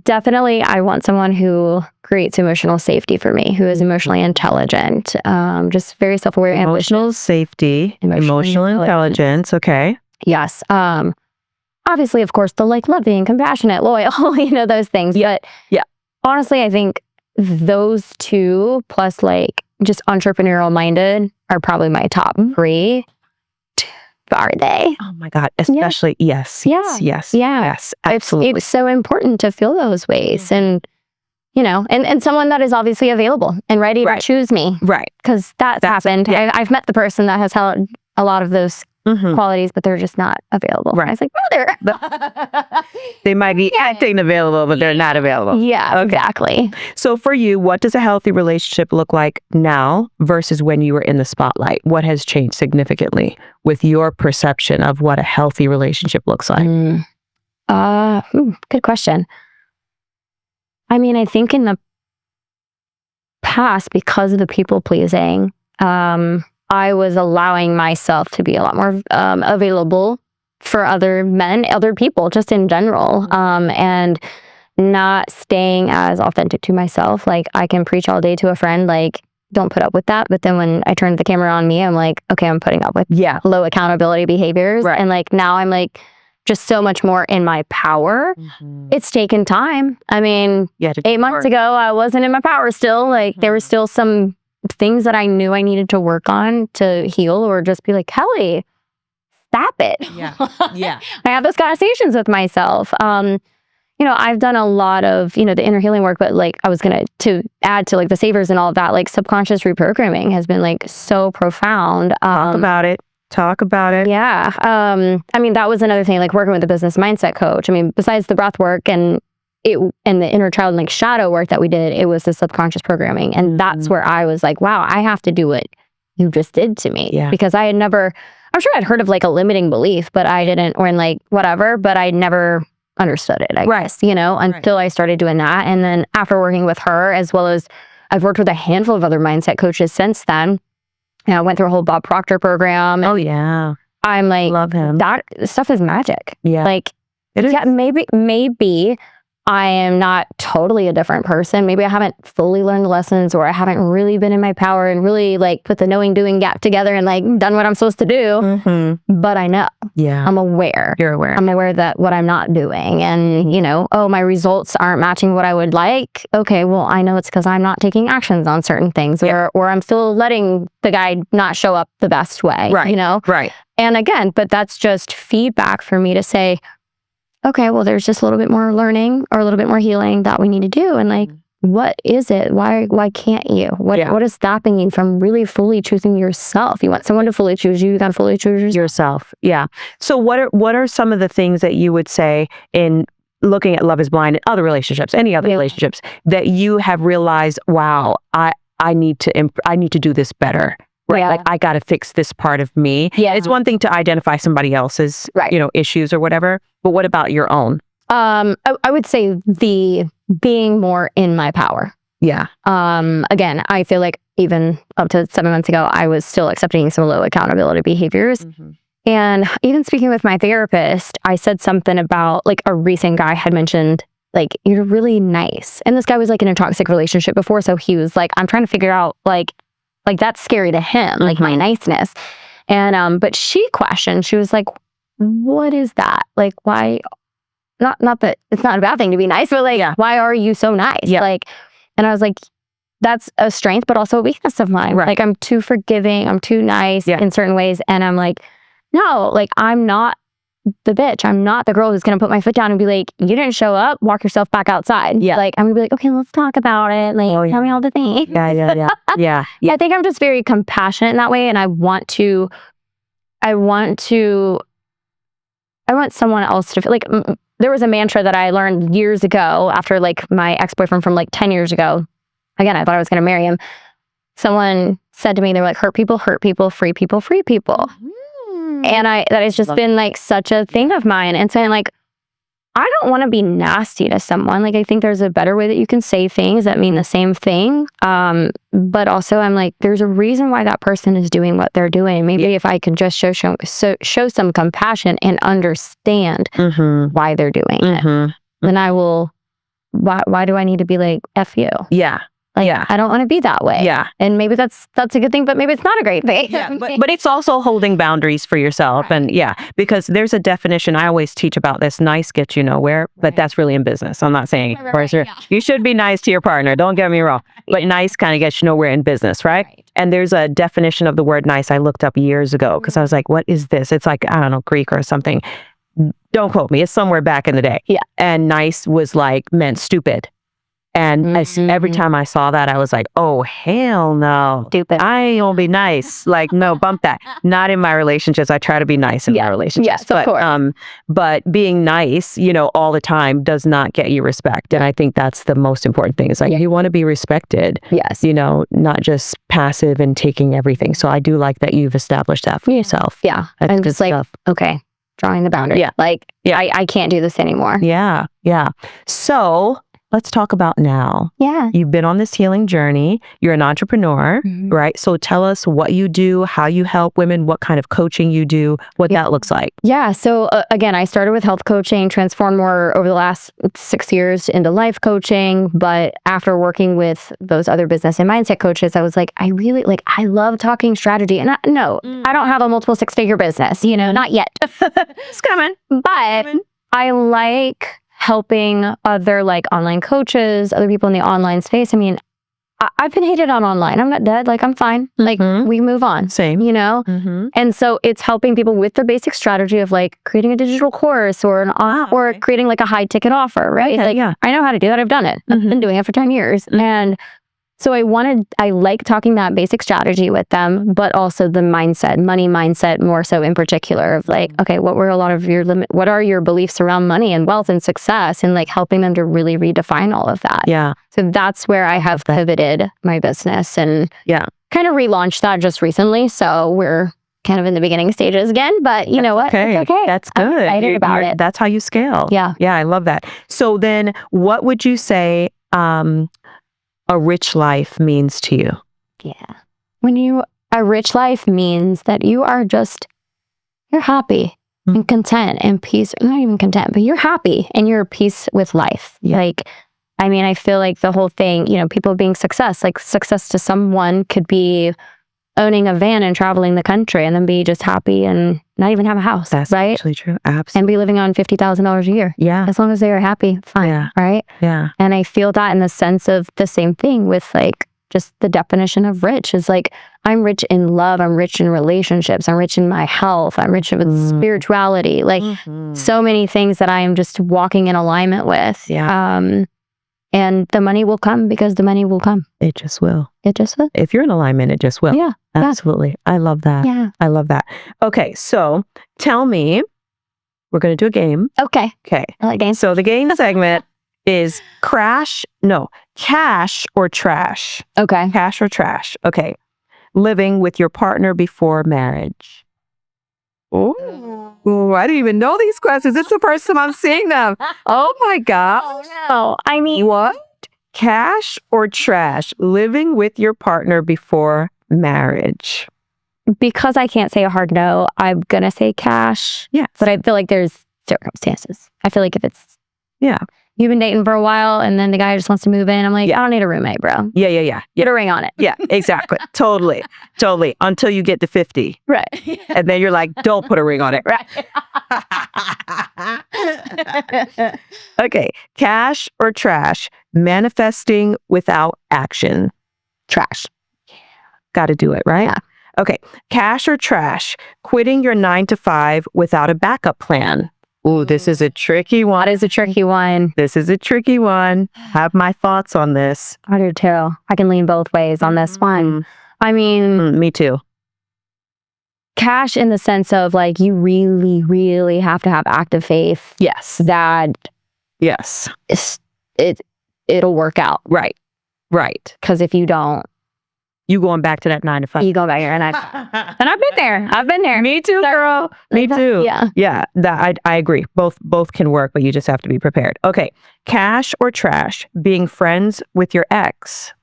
Definitely, I want someone who creates emotional safety for me, who is emotionally intelligent, just very self-aware, emotional safety, emotional intelligence. Okay. Yes. Obviously, of course, the like loving, compassionate, loyal, those things. Yeah. But honestly, I think those two plus like just entrepreneurial minded are probably my top 3. Are they? Oh my God. Especially, yes. Absolutely. It's so important to feel those ways and, and someone that is obviously available and ready to choose me. Right. Because that's happened. Yeah. I've met the person that has held a lot of those qualities, but they're just not available. Right. I was like, mother. They might be acting available, but they're not available. Yeah, okay. Exactly. So for you, what does a healthy relationship look like now versus when you were in the spotlight? What has changed significantly with your perception of what a healthy relationship looks like? Good question. I think in the past, because of the people pleasing, I was allowing myself to be a lot more available for other men, other people, just in general, and not staying as authentic to myself. Like, I can preach all day to a friend, like, don't put up with that. But then when I turn the camera on me, I'm like, okay, I'm putting up with low accountability behaviors. Right. And like, now I'm like, just so much more in my power. It's taken time. I mean, 8 months ago, I wasn't in my power still. Like, there were still some things that I knew I needed to work on to heal, or just be like, Kelly, stop it. Yeah. I have those conversations with myself. You know, I've done a lot of, you know, the inner healing work, but like, I was going to add to like the savers and all of that, like subconscious reprogramming has been like so profound. Talk about it. Yeah. I mean, that was another thing, like working with a business mindset coach. I mean, besides the breath work and the inner child like shadow work that we did, it was the subconscious programming. And that's where I was like, wow, I have to do what you just did to me. Yeah. Because I had never, I'm sure I'd heard of like a limiting belief, but I didn't, or in like whatever, but I never understood it, I guess, you know, until I started doing that. And then after working with her, as well as I've worked with a handful of other mindset coaches since then. You know, I went through a whole Bob Proctor program. Oh yeah. I'm like, love him. That stuff is magic. Yeah. Like, it is. Yeah, maybe I am not totally a different person. Maybe I haven't fully learned the lessons, or I haven't really been in my power and really like put the knowing doing gap together and like done what I'm supposed to do. But I know. Yeah. I'm aware. You're aware. I'm aware that what I'm not doing, and you know, oh, my results aren't matching what I would like. Okay, well, I know it's because I'm not taking actions on certain things, or I'm still letting the guy not show up the best way. Right. You know. Right. And again, but that's just feedback for me to say, okay, well, there's just a little bit more learning or a little bit more healing that we need to do. And like, what is it? Why can't you? What is stopping you from really fully choosing yourself? You want someone to fully choose you, you gotta fully choose yourself. Yeah. So what are some of the things that you would say in looking at Love is Blind and other relationships, any other relationships, that you have realized, wow, I need to do this better. Right. Yeah. Like, I got to fix this part of me. Yeah. It's one thing to identify somebody else's, you know, issues or whatever, but what about your own? I would say the being more in my power. Yeah. Again, I feel like even up to 7 months ago, I was still accepting some low accountability behaviors. And even speaking with my therapist, I said something about like a recent guy had mentioned, like, you're really nice. And this guy was like in a toxic relationship before. So he was like, I'm trying to figure out like that's scary to him, like my niceness. And, but she questioned, she was like, what is that? Like, why, not that it's not a bad thing to be nice, but like, why are you so nice? Yeah. Like, and I was like, that's a strength, but also a weakness of mine. Right. Like, I'm too forgiving. I'm too nice in certain ways. And I'm like, no, like, I'm not the bitch. I'm not the girl who's going to put my foot down and be like, you didn't show up, walk yourself back outside. Yeah. Like, I'm going to be like, okay, let's talk about it. Like, tell me all the things. Yeah. I think I'm just very compassionate in that way. And I want someone else to feel like, there was a mantra that I learned years ago after like my ex-boyfriend from like 10 years ago. Again, I thought I was going to marry him. Someone said to me, they were like, hurt people, free people, free people. And that has just been like such a thing of mine. And saying like, I don't want to be nasty to someone. Like, I think there's a better way that you can say things that mean the same thing. But also I'm like, there's a reason why that person is doing what they're doing. Maybe if I could just show some compassion and understand why they're doing it, then I will, why do I need to be like, F you? Yeah. Like, I don't want to be that way. Yeah. And maybe that's a good thing, but maybe it's not a great thing. Yeah. But it's also holding boundaries for yourself. Right. And because there's a definition. I always teach about this. Nice gets you nowhere, but that's really in business. I'm not saying, of course, you should be nice to your partner. Don't get me wrong. But nice kind of gets you nowhere in business, right? And there's a definition of the word nice I looked up years ago because I was like, what is this? It's like, I don't know, Greek or something. Don't quote me. It's somewhere back in the day. Yeah. And nice was like, meant stupid. And every time I saw that, I was like, oh, hell no. Stupid. I ain't gonna be nice. Like, no, bump that. Not in my relationships. I try to be nice in my relationships. Yes, of course. But being nice, all the time does not get you respect. And I think that's the most important thing. It's like, you want to be respected. Yes. Not just passive and taking everything. So I do like that you've established that for yourself. Yeah. That's and good just like, stuff. Okay, drawing the boundary. Yeah. Like, I can't do this anymore. Yeah. Yeah. So let's talk about now. Yeah. You've been on this healing journey. You're an entrepreneur, Mhm. right? So tell us what you do, how you help women, what kind of coaching you do, what that looks like. Yeah. So again, I started with health coaching, transformed more over the last 6 years into life coaching. But after working with those other business and mindset coaches, I was like, I love talking strategy. And I don't have a multiple 6-figure business, not yet. It's coming. But I like helping other like online coaches, other people in the online space. I mean, I've been hated on online. I'm not dead. Like, I'm fine. Like, we move on. Same. And so it's helping people with the basic strategy of like creating a digital course or or creating like a high ticket offer, right? Okay, like, yeah. I know how to do that. I've done it. I've been doing it for 10 years. And so I like talking that basic strategy with them, but also the mindset, money mindset, more so in particular of like, okay, what are your beliefs around money and wealth and success, and like helping them to really redefine all of that. Yeah. So that's where I have pivoted my business and kind of relaunched that just recently. So we're kind of in the beginning stages again, but you know what? Okay. It's okay. That's good. I'm excited about it. That's how you scale. Yeah. Yeah, I love that. So then what would you say a rich life means to you? Yeah. A rich life means that you're happy and content and peace. Not even content, but you're happy and you're at peace with life. Yeah. Like, I mean, I feel like the whole thing, people being success to someone could be owning a van and traveling the country and then be just happy and not even have a house. That's right? actually true. Absolutely. And be living on $50,000 a year. Yeah. As long as they are happy, fine. Yeah. Right? Yeah. And I feel that in the sense of the same thing with like just the definition of rich is like, I'm rich in love. I'm rich in relationships. I'm rich in my health. I'm rich with spirituality. Like so many things that I am just walking in alignment with. Yeah. And the money will come because the money will come. It just will. It just will. If you're in alignment, it just will. Yeah. Absolutely. I love that. Yeah. I love that. Okay. So tell me, we're going to do a game. Okay. Okay. I like games. So the game segment is cash or trash. Okay. Cash or trash. Okay. Living with your partner before marriage. Oh, I didn't even know these questions. It's the first time I'm seeing them. Oh my gosh. Oh no. I mean, What? Cash or trash? Living with your partner before marriage. because I can't say a hard no, I'm going to say cash. Yeah. But I feel like there's circumstances. I feel like if it's, you've been dating for a while and then the guy just wants to move in, I'm like, I don't need a roommate, bro. Yeah. Get a ring on it. Yeah, exactly. Totally. Until you get to 50. Right. And then you're like, don't put a ring on it. Right. Okay. Cash or trash? Manifesting without action. Trash. Got to do it, right? Yeah. Okay. Cash or trash? Quitting your 9-to-5 without a backup plan. Ooh, this is a tricky one. That is a tricky one. This is a tricky one. Have my thoughts on this. I do too. I can lean both ways on this one. I mean, Me too. cash in the sense of like, you really, really have to have active faith. Yes. That Yes. it'll work out. Right. Because if you don't, You going back to that 9-to-5. you go back here and I've been there. Me too, girl. Me too. Yeah. Yeah, that I agree. Both can work, but you just have to be prepared. Okay. Cash or trash? Being friends with your ex.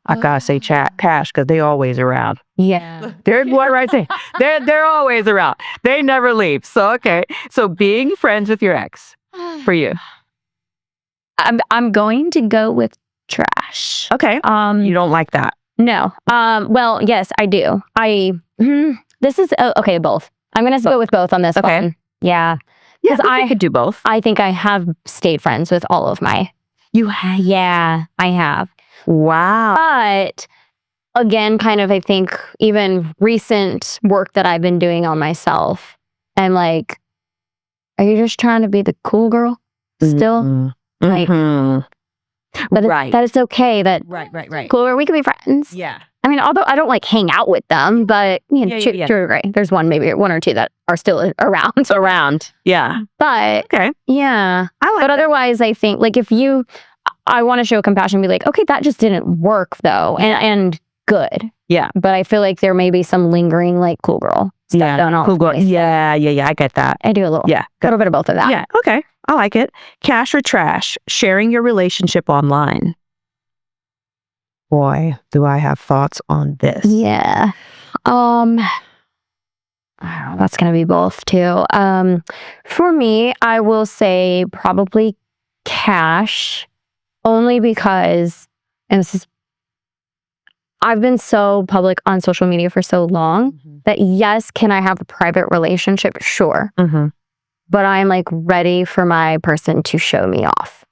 I gotta say cash because they always around. Yeah. There's one right there. They're always around. They never leave. So okay. So being friends with your ex for you. I'm going to go with trash. Okay. You don't like that. No. Well, yes, I do. This is okay. Both. I'm gonna go with both on this Okay. one. Yeah. Yeah, Because I could do both. I think I have stayed friends with all of my. You have. Yeah, I have. Wow. But again, kind of, I think even recent work that I've been doing on myself, I'm like, are you just trying to be the cool girl still? Like, but Right. that it's okay. That Right. cool. We can be friends. Yeah. I mean, although I don't like hang out with them, but Yeah. to agree. There's one or two that are still around. Around. Yeah. But Okay. yeah. I like But that. otherwise, I think like I want to show compassion, be like, okay, that just didn't work though, and good. Yeah. But I feel like there may be some lingering like cool girl. stuff done all. Yeah. I get that. I do a little bit of both of that. Yeah. Okay. I like it. Cash or trash, sharing your relationship online. Boy, do I have thoughts on this. Yeah. That's going to be both too. For me, I will say probably cash, only because, and this is, I've been so public on social media for so long that yes, can I have a private relationship? Sure. But I'm like ready for my person to show me off.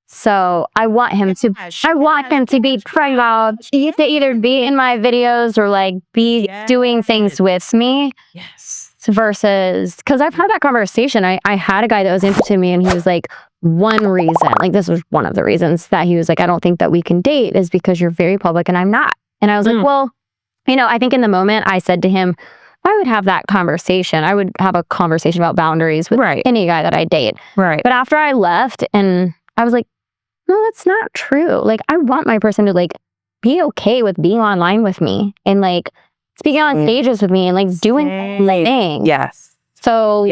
So I want him to be proud, to either be in my videos or like be doing things with me. Versus, because I've had that conversation. I had a guy that was interested in me, and he was like, one reason, like this was one of the reasons that he was like, I don't think that we can date is because you're very public and I'm not. And I was like, well, I think in the moment I said to him, I would have that conversation. I would have a conversation about boundaries with any guy that I date. But after I left, and I was like, no, that's not true. Like, I want my person to like be okay with being online with me and like speaking on stages with me and like doing things. So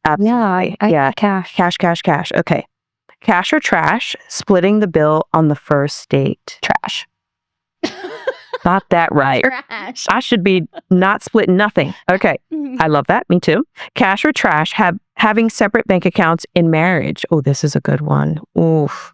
absolutely. Yeah, cash. Okay. Cash or trash, splitting the bill on the first date. Trash. Got that right. Trash. I should be not splitting nothing. Okay. I love that. Me too. Cash or trash, having separate bank accounts in marriage. Oh, this is a good one. Oof.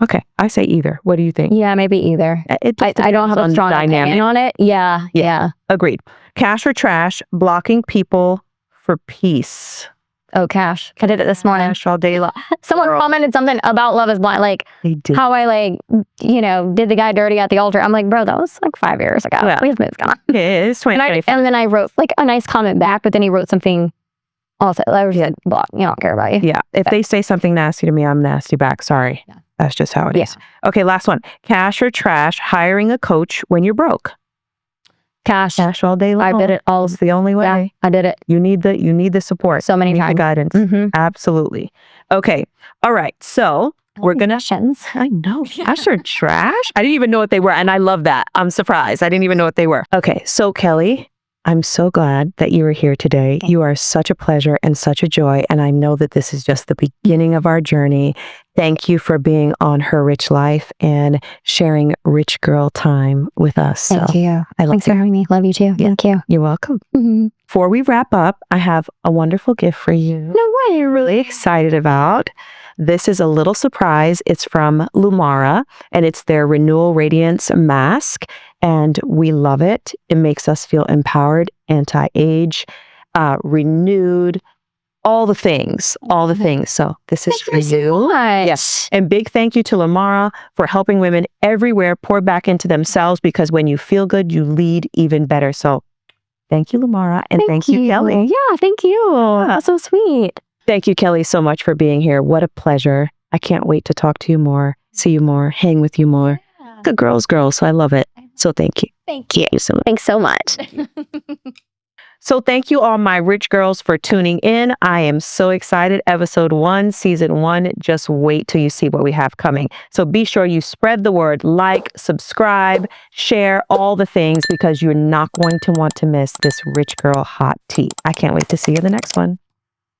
Okay. I say either. What do you think? Yeah, maybe either. I don't have a strong opinion on it. Yeah. Agreed. Cash or trash, blocking people for peace. Oh, cash. I did it this morning. Cash all day long. Someone commented something about Love is Blind, like how I like, did the guy dirty at the altar. I'm like, bro, that was like 5 years ago. Yeah. We've moved on. It's 2025. And then I wrote like a nice comment back, but then he wrote something also. I was like, block. I don't care about you. Yeah. If they say something nasty to me, I'm nasty back. Sorry. Yeah. That's just how it is. Okay, last one. Cash or trash, hiring a coach when you're broke. Cash. Cash all day long. I did it all. It's the only way. Yeah, I did it. You need the support. So many times. The guidance. Absolutely. Okay. All right. So we're gonna. I know. Cash or trash? I didn't even know what they were, and I love that. I'm surprised. I didn't even know what they were. Okay. So Kelly, I'm so glad that you were here today. You are such a pleasure and such a joy, and I know that this is just the beginning of our journey. Thank you for being on Her Rich Life and sharing rich girl time with us. Thank you. Thanks for having me. Love you too. Thank you. You're welcome. Before we wrap up, I have a wonderful gift for you. No way. I'm really excited about. This is a little surprise. It's from Lumara, and it's their Renewal Radiance Mask, and we love it. It makes us feel empowered, anti-age, renewed, all the things. So this is for you. So much. Yes. And big thank you to Lumara for helping women everywhere pour back into themselves, because when you feel good, you lead even better. So thank you, Lumara, and thank you, Kelly. Yeah, thank you. That's so sweet. Thank you, Kelly, so much for being here. What a pleasure. I can't wait to talk to you more, see you more, hang with you more. Good girl, so I love it. So thank you. Thank you so much. Thanks so much. So thank you all my rich girls for tuning in. I am so excited. Episode 1, season 1. Just wait till you see what we have coming. So be sure you spread the word, like, subscribe, share, all the things, because you're not going to want to miss this rich girl hot tea. I can't wait to see you in the next one.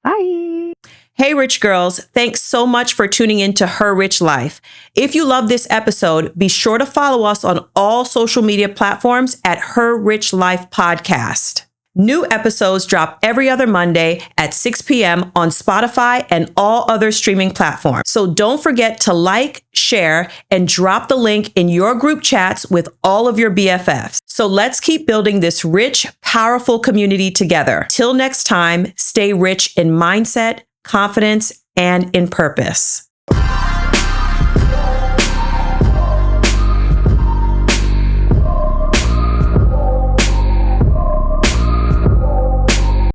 Bye. Hey, rich girls. Thanks so much for tuning in to Her Rich Life. If you love this episode, be sure to follow us on all social media platforms at Her Rich Life Podcast. New episodes drop every other Monday at 6 p.m. on Spotify and all other streaming platforms. So don't forget to like, share, and drop the link in your group chats with all of your BFFs. So let's keep building this rich, powerful community together. Till next time, stay rich in mindset, confidence, and in purpose.